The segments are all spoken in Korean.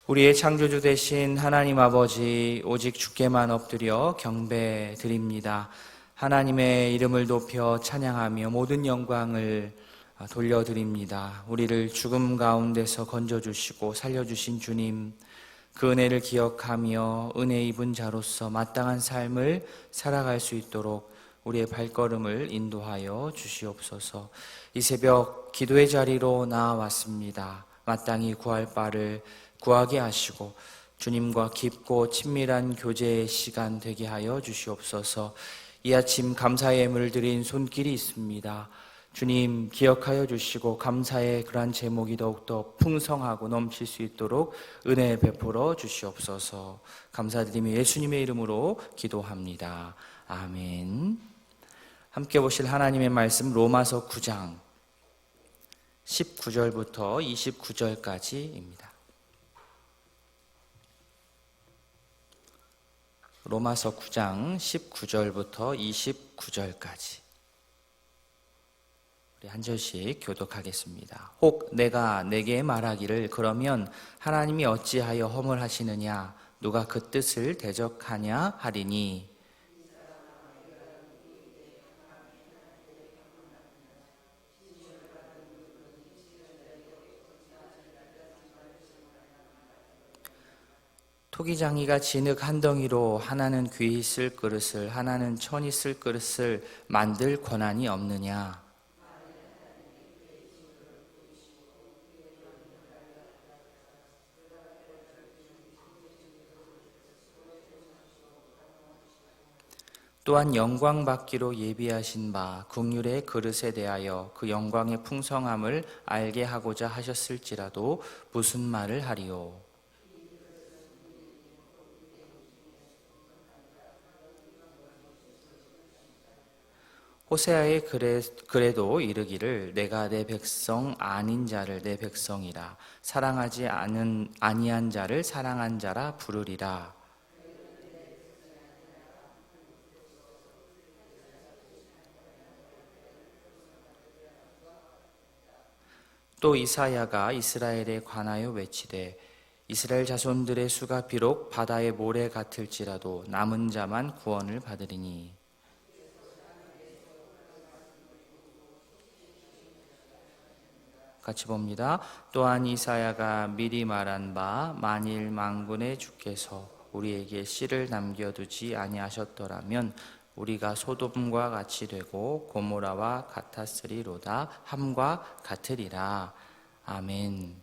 우리의 창조주 되신 하나님 아버지, 오직 주께만 엎드려 경배 드립니다. 하나님의 이름을 높여 찬양하며 모든 영광을 돌려드립니다. 우리를 죽음 가운데서 건져주시고 살려주신 주님, 그 은혜를 기억하며 은혜 입은 자로서 마땅한 삶을 살아갈 수 있도록 우리의 발걸음을 인도하여 주시옵소서. 이 새벽 기도의 자리로 나아왔습니다. 마땅히 구할 바를 구하게 하시고 주님과 깊고 친밀한 교제의 시간 되게 하여 주시옵소서. 이 아침 감사의 예물을 드린 손길이 있습니다. 주님 기억하여 주시고 감사의 그러한 제목이 더욱더 풍성하고 넘칠 수 있도록 은혜 베풀어 주시옵소서. 감사드리며 예수님의 이름으로 기도합니다. 아멘. 함께 보실 하나님의 말씀 로마서 9장 19절부터 29절까지입니다. 로마서 9장 19절부터 29절까지 우리 한 절씩 교독하겠습니다. 혹 내가 내게 말하기를 그러면 하나님이 어찌하여 허물하시느냐 누가 그 뜻을 대적하냐 하리니 토기장이가 진흙 한 덩이로 하나는 귀히 쓸 그릇을 하나는 천이 쓸 그릇을 만들 권한이 없느냐. 또한 영광 받기로 예비하신 바 긍휼의 그릇에 대하여 그 영광의 풍성함을 알게 하고자 하셨을지라도 무슨 말을 하리요. 호세아의 글에도 이르기를 내가 내 백성 아닌 자를 내 백성이라 사랑하지 아니한 자를 사랑한 자라 부르리라. 또 이사야가 이스라엘에 관하여 외치되 이스라엘 자손들의 수가 비록 바다의 모래 같을지라도 남은 자만 구원을 받으리니 같이 봅니다. 또한 이사야가 미리 말한 바 만일 만군의 주께서 우리에게 씨를 남겨두지 아니하셨더라면 우리가 소돔과 같이 되고 고모라와 같았으리로다 함과 같으리라. 아멘.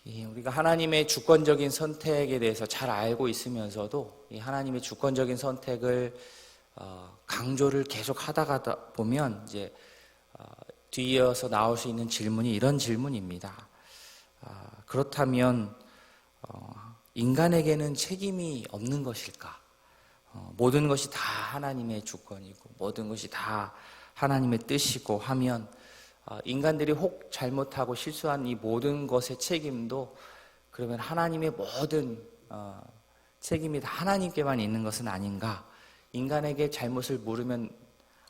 우리가 하나님의 주권적인 선택에 대해서 잘 알고 있으면서도 이 하나님의 주권적인 선택을 강조를 계속 하다가 보면 이제 뒤이어서 나올 수 있는 질문이 이런 질문입니다. 그렇다면 인간에게는 책임이 없는 것일까? 모든 것이 다 하나님의 주권이고 모든 것이 다 하나님의 뜻이고 하면 인간들이 혹 잘못하고 실수한 이 모든 것의 책임도 그러면 하나님의 모든 책임이 다 하나님께만 있는 것은 아닌가? 인간에게 잘못을 물으면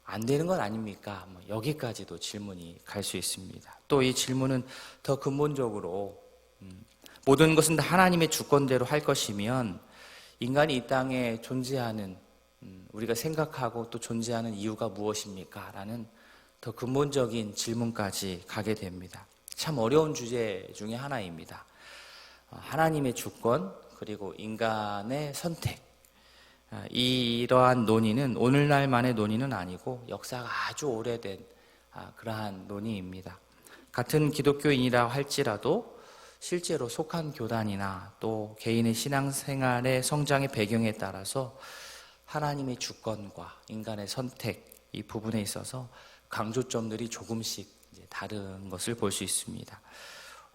안 되는 건 아닙니까? 여기까지도 질문이 갈 수 있습니다. 또 이 질문은 더 근본적으로 모든 것은 다 하나님의 주권대로 할 것이면 인간이 이 땅에 존재하는 우리가 생각하고 또 존재하는 이유가 무엇입니까? 라는 더 근본적인 질문까지 가게 됩니다. 참 어려운 주제 중에 하나입니다. 하나님의 주권 그리고 인간의 선택 이러한 논의는 오늘날만의 논의는 아니고 역사가 아주 오래된 그러한 논의입니다. 같은 기독교인이라 할지라도 실제로 속한 교단이나 또 개인의 신앙생활의 성장의 배경에 따라서 하나님의 주권과 인간의 선택 이 부분에 있어서 강조점들이 조금씩 다른 것을 볼 수 있습니다.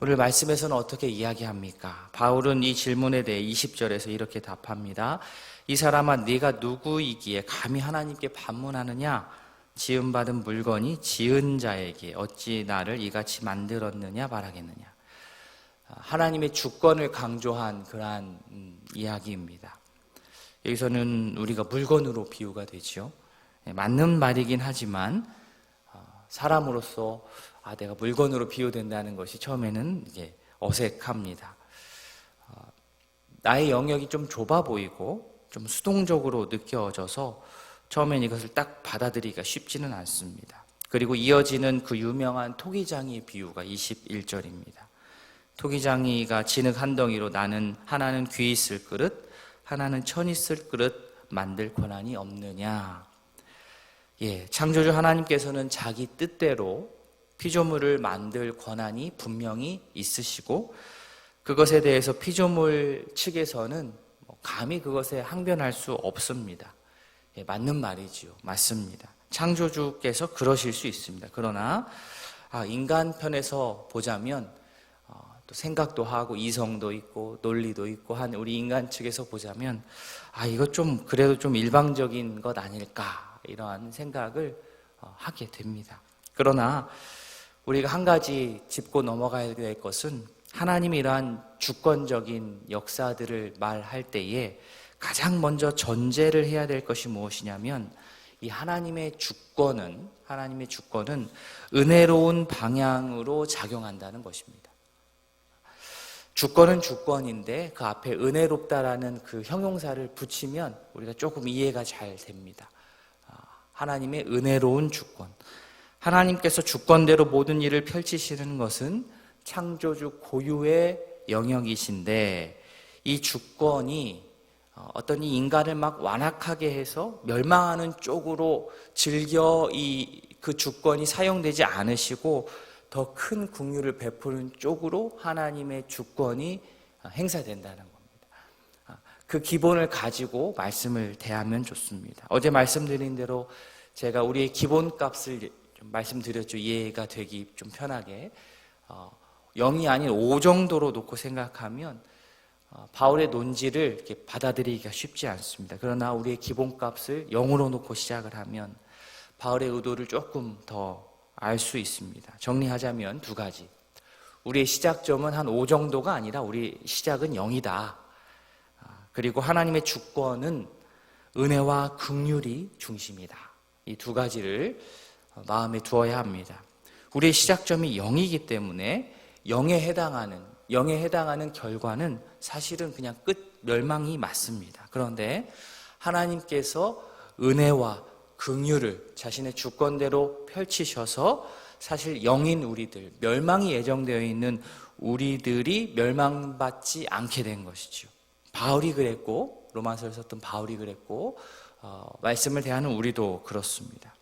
오늘 말씀에서는 어떻게 이야기합니까? 바울은 이 질문에 대해 20절에서 이렇게 답합니다. 이 사람아 네가 누구이기에 감히 하나님께 반문하느냐? 지음받은 물건이 지은 자에게 어찌 나를 이같이 만들었느냐 말하겠느냐. 하나님의 주권을 강조한 그러한 이야기입니다. 여기서는 우리가 물건으로 비유가 되죠. 맞는 말이긴 하지만 사람으로서 내가 물건으로 비유된다는 것이 처음에는 이제 어색합니다. 나의 영역이 좀 좁아 보이고 좀 수동적으로 느껴져서 처음엔 이것을 딱 받아들이기가 쉽지는 않습니다. 그리고 이어지는 그 유명한 토기장이의 비유가 21절입니다. 토기장이가 진흙 한 덩이로 하나는 귀 있을 그릇, 하나는 천 있을 그릇 만들 권한이 없느냐. 창조주 하나님께서는 자기 뜻대로 피조물을 만들 권한이 분명히 있으시고, 그것에 대해서 피조물 측에서는 감히 그것에 항변할 수 없습니다. 맞는 말이지요. 맞습니다. 창조주께서 그러실 수 있습니다. 그러나 인간 편에서 보자면 또 생각도 하고 이성도 있고 논리도 있고 한 우리 인간 측에서 보자면 이거 좀 그래도 좀 일방적인 것 아닐까, 이러한 생각을 하게 됩니다. 그러나 우리가 한 가지 짚고 넘어가야 될 것은, 하나님이 이러한 주권적인 역사들을 말할 때에 가장 먼저 전제를 해야 될 것이 무엇이냐면, 이 하나님의 주권은 은혜로운 방향으로 작용한다는 것입니다. 주권은 주권인데 그 앞에 은혜롭다라는 그 형용사를 붙이면 우리가 조금 이해가 잘 됩니다. 하나님의 은혜로운 주권. 하나님께서 주권대로 모든 일을 펼치시는 것은 창조주 고유의 영역이신데, 이 주권이 어떤 이 인간을 막 완악하게 해서 멸망하는 쪽으로 즐겨 그 주권이 사용되지 않으시고 더 큰 긍휼을 베푸는 쪽으로 하나님의 주권이 행사된다는 겁니다. 그 기본을 가지고 말씀을 대하면 좋습니다. 어제 말씀드린 대로 제가 우리의 기본값을 좀 말씀드렸죠. 이해가 되기 좀 편하게 0이 아닌 5 정도로 놓고 생각하면 바울의 논지를 이렇게 받아들이기가 쉽지 않습니다. 그러나 우리의 기본값을 0으로 놓고 시작을 하면 바울의 의도를 조금 더 알 수 있습니다. 정리하자면 두 가지. 우리의 시작점은 한 5 정도가 아니라 우리 시작은 0이다. 그리고 하나님의 주권은 은혜와 긍휼이 중심이다. 이 두 가지를 마음에 두어야 합니다. 우리의 시작점이 0이기 때문에 0에 해당하는 결과는 사실은 그냥 끝 멸망이 맞습니다. 그런데 하나님께서 은혜와 긍휼을 자신의 주권대로 펼치셔서 사실 0인 우리들, 멸망이 예정되어 있는 우리들이 멸망받지 않게 된 것이죠. 바울이 그랬고, 로마서를 썼던 바울이 그랬고, 말씀을 대하는 우리도 그렇습니다.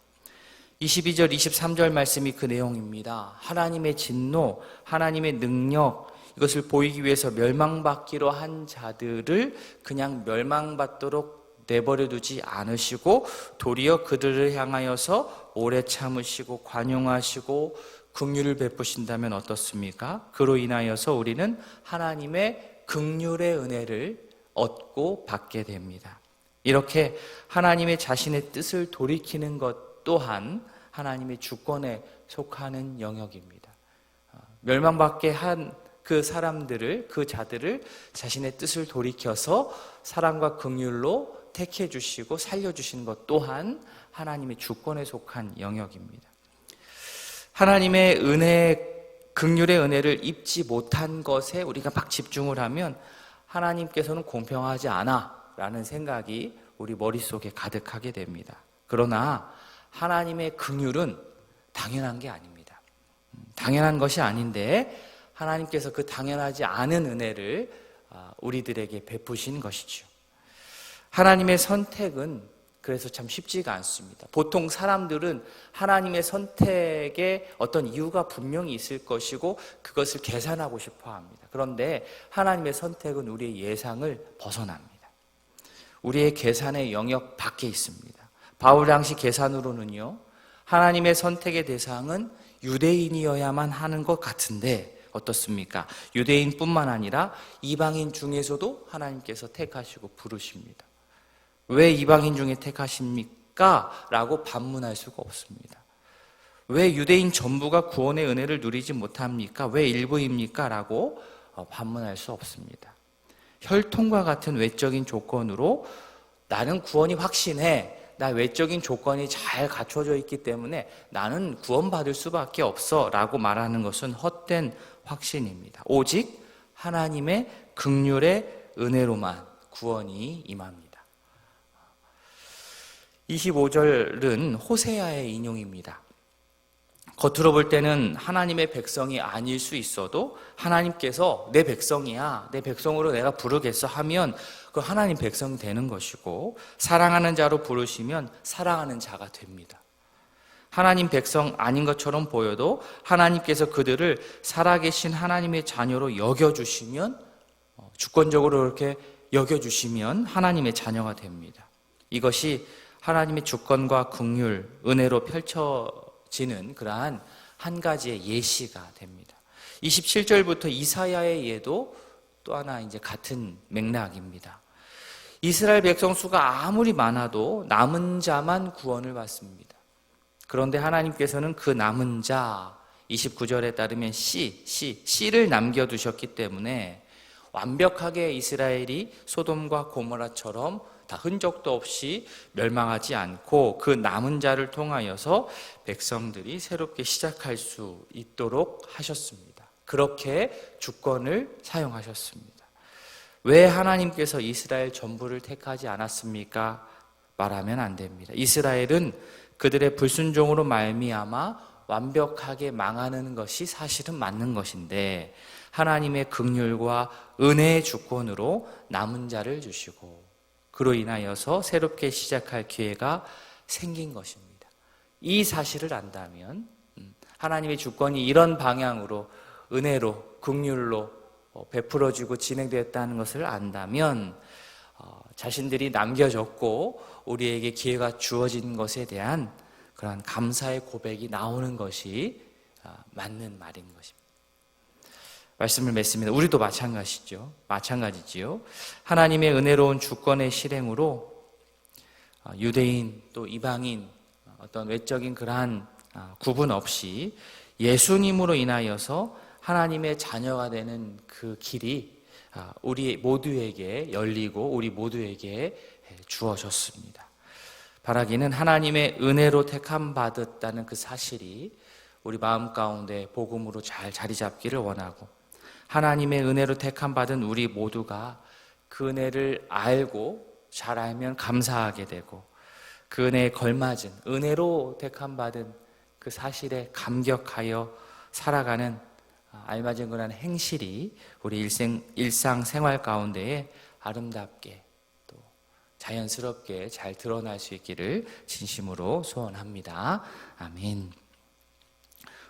22절, 23절 말씀이 그 내용입니다. 하나님의 진노, 하나님의 능력, 이것을 보이기 위해서 멸망받기로 한 자들을 그냥 멸망받도록 내버려 두지 않으시고 도리어 그들을 향하여서 오래 참으시고 관용하시고 긍휼을 베푸신다면 어떻습니까? 그로 인하여서 우리는 하나님의 긍휼의 은혜를 얻고 받게 됩니다. 이렇게 하나님의 자신의 뜻을 돌이키는 것 또한 하나님의 주권에 속하는 영역입니다. 멸망받게 한 그 사람들을, 그 자들을 자신의 뜻을 돌이켜서 사랑과 긍휼로 택해 주시고 살려 주시는 것 또한 하나님의 주권에 속한 영역입니다. 하나님의 은혜, 긍휼의 은혜를 입지 못한 것에 우리가 막 집중을 하면 하나님께서는 공평하지 않아 라는 생각이 우리 머릿속에 가득하게 됩니다. 그러나 하나님의 긍휼은 당연한 게 아닙니다. 당연한 것이 아닌데 하나님께서 그 당연하지 않은 은혜를 우리들에게 베푸신 것이죠. 하나님의 선택은 그래서 참 쉽지가 않습니다. 보통 사람들은 하나님의 선택에 어떤 이유가 분명히 있을 것이고 그것을 계산하고 싶어 합니다. 그런데 하나님의 선택은 우리의 예상을 벗어납니다. 우리의 계산의 영역 밖에 있습니다. 바울 당시 계산으로는요, 하나님의 선택의 대상은 유대인이어야만 하는 것 같은데 어떻습니까? 유대인뿐만 아니라 이방인 중에서도 하나님께서 택하시고 부르십니다. 왜 이방인 중에 택하십니까? 라고 반문할 수가 없습니다. 왜 유대인 전부가 구원의 은혜를 누리지 못합니까? 왜 일부입니까? 라고 반문할 수 없습니다. 혈통과 같은 외적인 조건으로 나는 구원이 확신해, 나 외적인 조건이 잘 갖춰져 있기 때문에 나는 구원받을 수밖에 없어 라고 말하는 것은 헛된 확신입니다. 오직 하나님의 긍휼의 은혜로만 구원이 임합니다. 25절은 호세아의 인용입니다. 겉으로 볼 때는 하나님의 백성이 아닐 수 있어도 하나님께서 내 백성이야, 내 백성으로 내가 부르겠어 하면 그 하나님 백성이 되는 것이고, 사랑하는 자로 부르시면 사랑하는 자가 됩니다. 하나님 백성 아닌 것처럼 보여도 하나님께서 그들을 살아계신 하나님의 자녀로 여겨주시면, 주권적으로 이렇게 여겨주시면 하나님의 자녀가 됩니다. 이것이 하나님의 주권과 긍휼, 은혜로 펼쳐지는 그러한 한 가지의 예시가 됩니다. 27절부터 이사야의 예도 또 하나 이제 같은 맥락입니다. 이스라엘 백성 수가 아무리 많아도 남은 자만 구원을 받습니다. 그런데 하나님께서는 그 남은 자, 29절에 따르면 씨를 남겨두셨기 때문에 완벽하게 이스라엘이 소돔과 고모라처럼 다 흔적도 없이 멸망하지 않고 그 남은 자를 통하여서 백성들이 새롭게 시작할 수 있도록 하셨습니다. 그렇게 주권을 사용하셨습니다. 왜 하나님께서 이스라엘 전부를 택하지 않았습니까? 말하면 안 됩니다. 이스라엘은 그들의 불순종으로 말미암아 완벽하게 망하는 것이 사실은 맞는 것인데, 하나님의 긍휼과 은혜의 주권으로 남은 자를 주시고 그로 인하여서 새롭게 시작할 기회가 생긴 것입니다. 이 사실을 안다면, 하나님의 주권이 이런 방향으로 은혜로 긍휼로 베풀어지고 진행되었다는 것을 안다면, 자신들이 남겨졌고 우리에게 기회가 주어진 것에 대한 그러한 감사의 고백이 나오는 것이 맞는 말인 것입니다. 말씀을 맺습니다. 우리도 마찬가지지요. 하나님의 은혜로운 주권의 실행으로 유대인 또 이방인 어떤 외적인 그러한 구분 없이 예수님으로 인하여서 하나님의 자녀가 되는 그 길이 우리 모두에게 열리고 우리 모두에게 주어졌습니다. 바라기는 하나님의 은혜로 택함 받았다는 그 사실이 우리 마음 가운데 복음으로 잘 자리 잡기를 원하고, 하나님의 은혜로 택함 받은 우리 모두가 그 은혜를 알고 잘 알면 감사하게 되고, 그 은혜에 걸맞은 은혜로 택함 받은 그 사실에 감격하여 살아가는 알맞은 그런 행실이 우리 일상생활 가운데에 아름답게 또 자연스럽게 잘 드러날 수 있기를 진심으로 소원합니다. 아멘.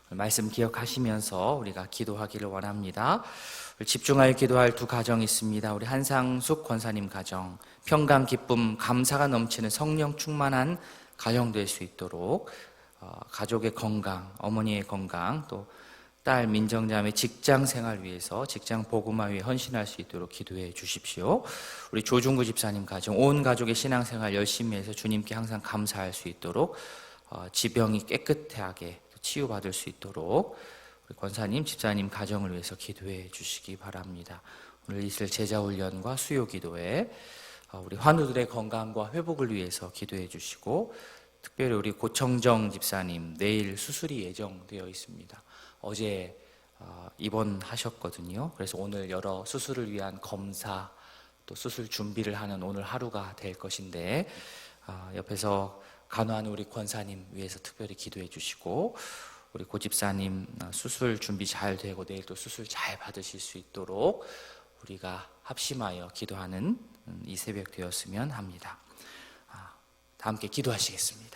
말씀 기억하시면서 우리가 기도하기를 원합니다. 집중하여 기도할 두 가정이 있습니다. 우리 한상숙 권사님 가정, 평강, 기쁨, 감사가 넘치는 성령 충만한 가정 될 수 있도록, 가족의 건강, 어머니의 건강, 또 딸 민정자매 직장 생활 위해서 직장 복음화 위해 헌신할 수 있도록 기도해 주십시오. 우리 조중구 집사님 가정, 온 가족의 신앙생활 열심히 해서 주님께 항상 감사할 수 있도록, 지병이 깨끗하게 치유받을 수 있도록 우리 권사님, 집사님 가정을 위해서 기도해 주시기 바랍니다. 오늘 있을 제자훈련과 수요기도에 우리 환우들의 건강과 회복을 위해서 기도해 주시고, 특별히 우리 고청정 집사님 내일 수술이 예정되어 있습니다. 어제 입원하셨거든요. 그래서 오늘 여러 수술을 위한 검사 또 수술 준비를 하는 오늘 하루가 될 것인데, 옆에서 간호하는 우리 권사님 위해서 특별히 기도해 주시고, 우리 고 집사님 수술 준비 잘 되고 내일 또 수술 잘 받으실 수 있도록 우리가 합심하여 기도하는 이 새벽 되었으면 합니다. 다 함께 기도하시겠습니다.